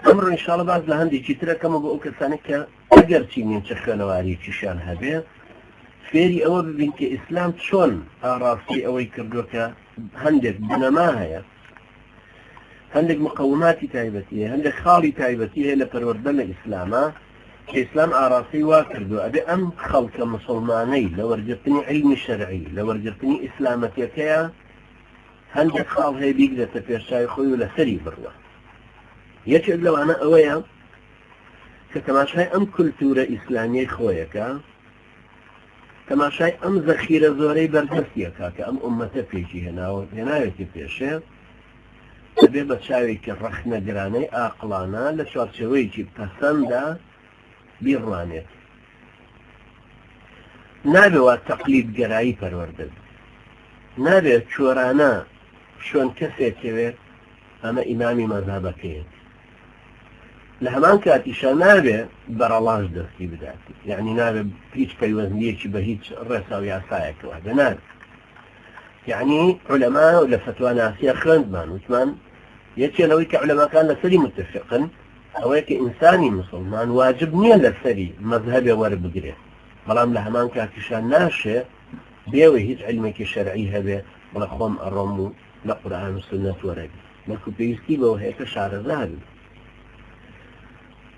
ئەمڕۆ ئینشاڵڵا باز لە هەندێکی ترەکەمە بۆ ئەو کەسانێک کە ئەگەر چینین چ خوێنەواریەکیشیان هەبێ فێری ئەوە ببین کە ئیسلام چۆن ئاڕاستی ئەوەی کردووە کە هەندێک بنەما هەیە، هەندێک مقەوماتی تایبەتی هەیە، هەندێک خاڵی تایبەتی هەیە لە پەروەردە لە ئیسلامە کە ئیسلام ئاراستی وا کردووە. ئەبێ ئەم خەڵکە مسلمانەی لە وەرگرتنی علمی شەرعی لە وەرگرتنی ئیسلامەتیەکەیە هەندێک خاڵ هەیە بیگرێتە پێشچاوی خۆی و لەسەری بڕوە. یەکێک لەوانە ئەوەیە کە تەماشای ئەم کولتورە ئیسلامیەی خۆیەکە، تەماشای ئەم زەخیرە زۆرەی بەردەستیەکە کە ئەم ئومەتە پێشی هێناوێتی پێشێ، دەبێ بە چاوێکی ڕەخنەگرانەی ئاقڵانە لە چوارچێوەیەکی پەسەندە بیڕوانێت. نابێ وا تەقلید گەرایی پەروەردە، نابێت چۆرانە شوێن کەسێکەوێت ئەمە ئیمامی مەذهبەکەیەت، لە هەمان کاتیشە نابێ بەرەڵاش دەستی بداتی، یعنی نابێ هیچ پەیوەندیەکی بە هیچ ڕێسا و یاسایەکەوە نابێت. یعنی عولەما لە فتوا ناسیە خوێندمان وتمان یەکێ لەوەی کە عولەماکان لەسەری متفقن ئەوەیە کە ئینسانی مسلمان واجب نییە لەسەری مەذهبێ وەربگرێت، بەڵام لە هەمان کاتیشان ناشێ بێوە هیچ علمێکی شەرعی هەبێ بڵە خۆم ئەڕۆم و لە قورئان و سنەت وەرەبی، بەڵکو پێویستی بەوە هەیە کە شارەزا بێت.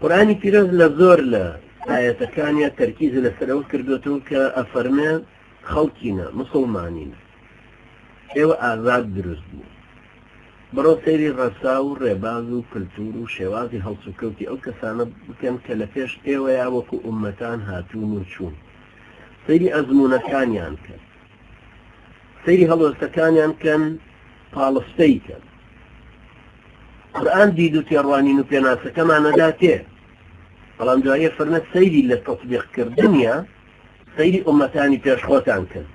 قورئانی پیرۆز لە زۆر لە ئایەتەکانیە تەرکیز لەسەرەوە کردوێتەوە کە ئەفەرمێ خەڵکینە مسلمانینە ئێوە ئازاد دروست بوو، بەڕۆ سەیری ڕەسا و ڕێباز و کللتور و شێوازی هەڵسوکەوتی ئەو کەسانە بکەن کە لە پێش ئێوە یا وەکو ئومەتان هاتوون و چوون، سەیری ئەزمونونەکانیان کەن، سەیری هەڵۆستەکانیان کەن، پاڵستەی کەن. قورئان دید و تێڕوانین و پێناسەکەمانەدا تێ، بەڵام دوایە فەرمێ سەیری لە تەطبیقکردنیە سەیری ئومەتانی پێشخۆتان کەن.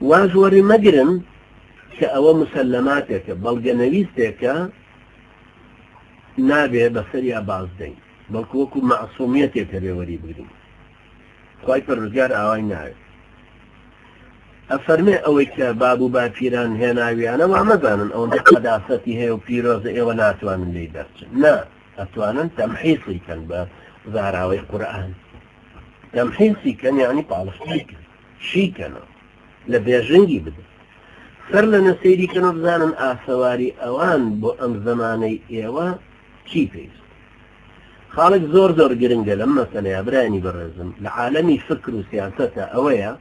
واز وەری مەگرن کە ئەوە مسلماتێکە بەڵگەنەویستێکە نابێ بەسەریا بازدەین، بەڵکو وەکو مەعسوومیەتێکە بێوەری بگرین. خوای پەروەردگار ئاوای ناوێت. ئەفەرمێ ئەوەی کە باب و باپیران هێناویانە وا مەزانن ئەوەندە قەداسەتی هەیە و پیرۆزە ئێوە ناتوانن لێی دەرچن، نا ئەتوانن تەمحیصی کەن بە زاراوەی قورئان، تەمحیصی کەن یعنی پاڵشتی کەن، شیکەنەوە لە بێژنگی بدەن، سەر لە نەسەیری کەنەوە بزانن ئاسەواری ئەوان بۆ ئەم زەمانەی ئێوە چی پێویست. خاڵک زۆر زۆر گرنگە لەم مەسەلەیە برانی بەڕێزم لە عالەمی فکر و سیاسەتە ئەوەیە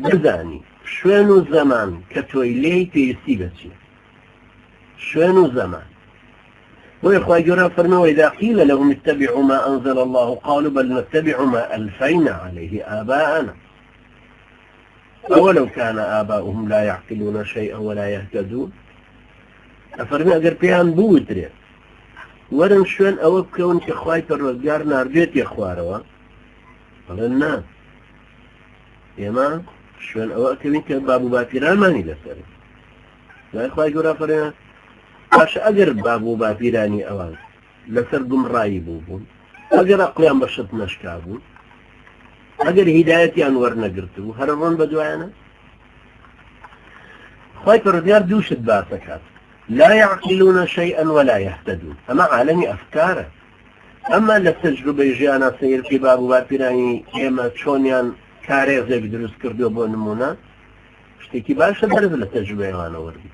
بزانی شوێن و زەمان کە تۆی لێی پێویستی بەچێ، شوێن و زەمان. بۆیە خوای گەورە فەرمێ وإذا قيل لهم اتبعوا ما أنزل الله قالوا بل نتبع ما ألفينا عليه آباءنا أولو كان آباؤهم لا يعقلون شيئا ولا يهتدون. أفرمي أقر بيان بوتري ورن شوێن ئەوە بکەون کە خوای پەروەردگار ناردوێت یەخوارەوە، بەڵێن نا ئێمە شوێن ئەوە ئەکەوین کە باب و باپیرانمانی لەسەر لای خوای گەورە فەرمێ باشە ئەگەر باب و باپیرانی ئەوان لەسەر گومڕایی بوون، ئەگەر عەقڵیان بە شت نەشکا بوون، ئەگەر هیدایەتیان وەرنەگرت بوو هەر ڕۆن بە دوایانە. خوای پەروەردگار دوو شت باس دەکات، لا يعقلون شيئا ولا يهتدون، أما عالمي أفكاره. أما لتجربة جيانا سير في باب وبابيراني إما تشونيان كاريزة بدروس كردو بو نمونا شتيكي باشا برز لتجربة وانا وردي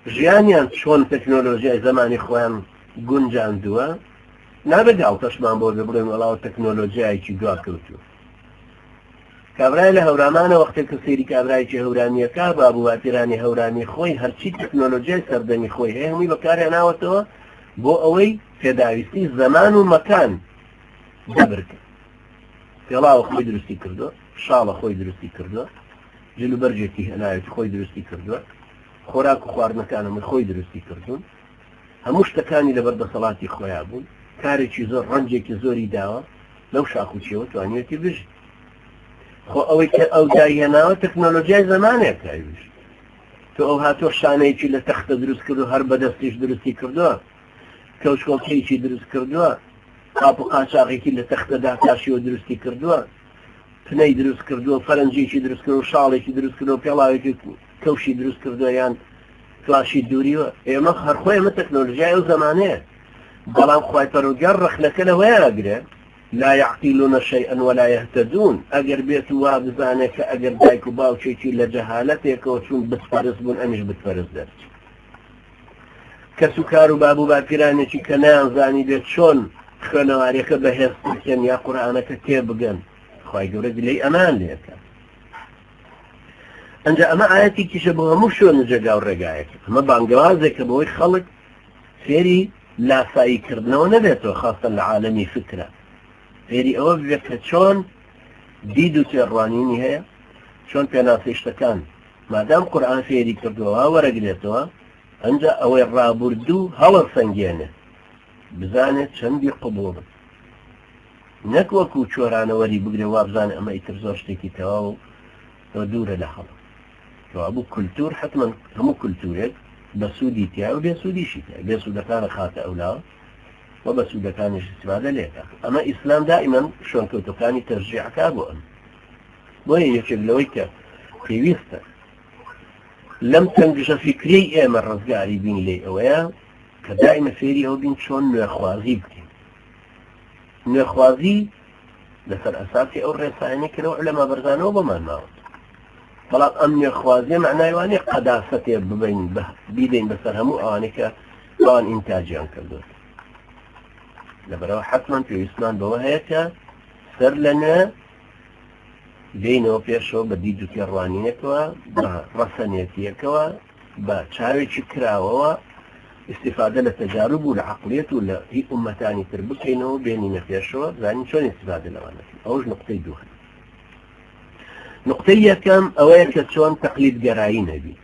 جيانيان شون تكنولوجيا زماني خوان گونجان دوا نابد او تشمان بو ببرين ولا تكنولوجيا ايكي دوا كوتو کابرای لە هەورامانە وەختێک کە سەیری کابرایکی هەورانیەکە باب و باپیرانی هەورانی خۆی هەرچی تەکنۆلۆژیای سەردەمی خۆی هەیە هەمووی بەکاریان ناوەتەوە بۆ ئەوەی پێداویستی زەمان و مەکان دەبرکە. پێڵاوە خۆی دروستی کردووە، شاڵە خۆی دروستی کردووە، جلوبەرجێکی هێناوێتی خۆی دروستی کردووە، خۆراک و خواردنەکانەمە خۆی دروستی کردوون، هەموو شتەکانی لەبەر دەسەڵاتی خۆیان بوون، کارێکی زۆر ڕەنجێکی زۆری داوە لەو شاخوچیەوە توانیوێتی بژ خۆ ئەوەی کە ئەو داهێناوە تەکنۆلۆژیای زەمانێکە ئەویش تۆ ئەو هاتۆ شانەیەکی لە تەختە دروست کردو هەر بەدەستیش دروستی کردووە، کەوچکۆڵکەیەکی دروست کردووە، قاپ و قاچاقێکی لە تەختەدا تاشیوە دروستی کردووە، پنەی دروست کردووە، فەرەنجێکی دروست کردو، شاڵێکی دروست کردو، پێڵاوێکی کەوشی دروست کردووە، یان فلاشی دووریوە ئێمە هەرخۆی ئەمە تەکنۆلۆژیای ئەو زمانەیە بەڵام خوای پەروەردگار ڕەخنەکە لەوەیە ئەگرێ لا يعقلون شيئا ولا يهتدون ئەگەر بێت و وا بزانێت کە ئەگەر دایک و باوکێکی لە جەهالەتێکەوە چون بتپەرست بوون ئەمیش بتپەرست دەست کەس و کار و باب و باپیرانێکی کە نەیانزانی بێت چۆن خوێنەوارەکە بەهێز بکەن یا قورئانەکە تێبگەن خوای گەورە دلەی ئەمان لێکە ئەنجا ئەمە ئاەتێکیشە بۆ هەموو شوێنە جێگا و ڕێگایەکە ئەمە بانگەوازێکە بەوەی خەڵک فێری لاساییکردنەوە نەبێتەوە خاستە لە عالەمی فکرە فێری ئەوە بێت کە چۆن دید و تێڕوانینی هەیە چۆن پێناسی شتەکان مادام قورئان فێری کردووە وەرەگرێتەوە ئەنجا ئەوەی ڕابردوو هەڵە سەنگێنێ بزانێت چەندی قبوڵ نەک وەکو چۆرانەوەری بگرێ وابزانێ ئەمە ئیتر زۆر شتێکی تەواو و دوورە لە هەڵە کەوابوو کولتور حتما هەموو کولتورێک بە سوودی تیا و بێسوودیشی تیا بێسوودەکانە خاتە ئەولا و بە سوودەکانیش استفادە لێکە ئەمە ئیسلام دائما شوێنکەوتەکانی تەرجیعەکە بۆ ئەم بۆیە یەکێک لەوەی کە پێویستە لەم تەنگژە فکری ئێمە ڕزگاری بین لێ ئەوەیە کە دائما فێری ئەوە بین چۆن نوێخوازی بکەین نوێخوازی لەسەر ئەساسی ئەو ڕێسایانەی کە لەو عولەما بەرزانەوە بۆمان ماوە بەڵام ئەم نوێخوازیە معنای وانەیە قەداسەتێ ببین بیدەین بەسەر هەموو ئەوانەی کە بەوان ئینتاجیان کردوت لەبەرەوە حتما پێویستمان بەوە هەیە کە سەر لەنوێ دێنەوە پێشەوە بە دید و تێڕوانینێکەوە بە ڕەسەنێتیەکەوە بە چاوێکی کراوەوە استفادە لە تەجارب و لە عەقڵیەت و لە هی ئومەتانی تر بکەینەوە بێنینە پێشەوە زانین چۆن استفادە لەوانەکەین ئەوش نقطەی دووهەیە نقطەی یەکەم ئەوەیە کە چۆن تەقلیدگەرایی نەبی